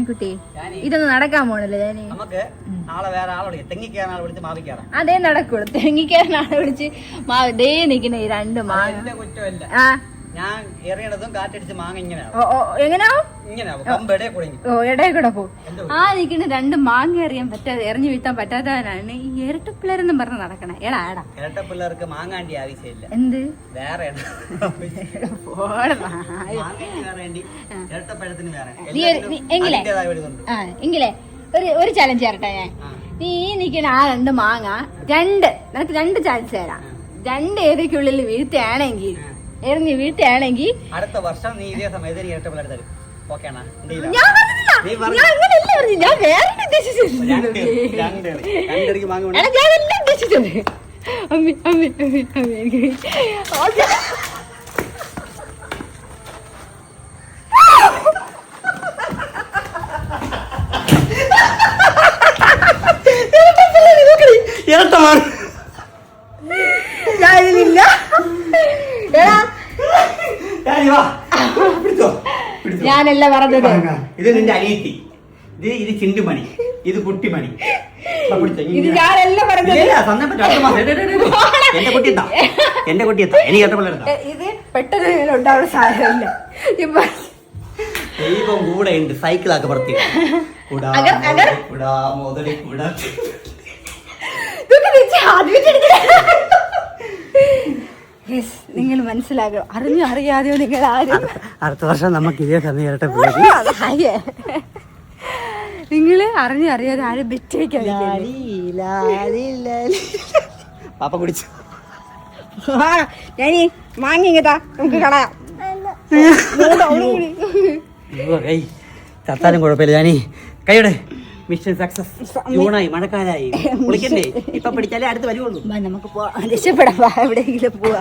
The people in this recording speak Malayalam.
കുട്ടി ഇതൊന്നും നടക്കാൻ പോണല്ലോ ഞാന്. അതേ നടക്കുള്ളൂ. തെങ്ങിക്കയറാൻ ആളെ വിളിച്ച് ദേ നിക്കണേ ഈ 2 മാങ്ങ. ഞാൻ എറിയണതും കാറ്റടിച്ച് മാങ്ങ എങ്ങനാവും? ഓ ഇടയിൽ കൂടെ പോകും. ആ നിക്കണ 2 മാങ്ങ എറിയാൻ പറ്റാതെ എറിഞ്ഞു വീഴ്ത്താൻ പറ്റാത്തവനാണ് ഈ ഇരട്ട പിള്ളേരെന്നും പറഞ്ഞ് നടക്കണേ. എടാ ഇരട്ട പിള്ളേർക്ക് മാങ്ങാണ്ടി ആവശ്യമില്ല. എന്ത് വേറെ എങ്കിലേ ഒരു ചലഞ്ച് തരട്ടെ ഞാൻ. നീ നിക്കണ ആ 2 മാങ്ങ നിനക്ക് 2 ചാൻസ് തരാം. 2 ഏതൊക്കെയുള്ളിൽ വീഴ്ത്തയാണെങ്കിൽ എറിഞ്ഞ് വീഴ്ത്തയാണെങ്കിൽ അടുത്ത വർഷം നീ ഇതേ സമയത്ത് ഇരട്ട പിള്ളേർ തരും. ഞാൻ വേറെ ഉദ്ദേശിച്ചിട്ടുണ്ട്. അമ്മി അമ്മി അമ്മി അമ്മി എനിക്ക് ഞാനില്ല. ഞാനല്ല പറഞ്ഞത്. ഇത് നിന്റെ അനിയത്തി, ഇത് ചിണ്ടുമണി, ഇത് കുട്ടിമണി. ഇത് ഞാനല്ല പറഞ്ഞത്. എന്റെ കുട്ടി ഇത് പെട്ടെന്ന് ഉണ്ടാവുന്ന സാധനമല്ല. ദൈവം കൂടെ ഉണ്ട്. സൈക്കിളൊക്കെ പറത്തി നിങ്ങൾ മനസ്സിലാക്കണം. അറിഞ്ഞോ അറിയാതെയോ നിങ്ങൾ ആരും അടുത്ത വർഷം നമുക്ക് ഇതേ സമയം നിങ്ങൾ അറിഞ്ഞോ അറിയാതെ ആരും ബെറ്റ് വയ്ക്കാൻ പാപ്പ കുടിച്ചു. ഞാനീ മാങ്ങിങ്ങതാ നമുക്ക് കളയാം. ചത്താലും കുഴപ്പമില്ല. ഞാനീ കൈയുടെ മിഷൻ സക്സസ്. ജൂണായി, മഴക്കാലായി, കുളിക്കണ്ടേ? ഇപ്പൊ പിടിച്ചാലേ അടുത്ത് വരുവുള്ളൂ. നമുക്ക് പോവാം, രക്ഷപ്പെടാം. എവിടെയെങ്കിലും പോവാ.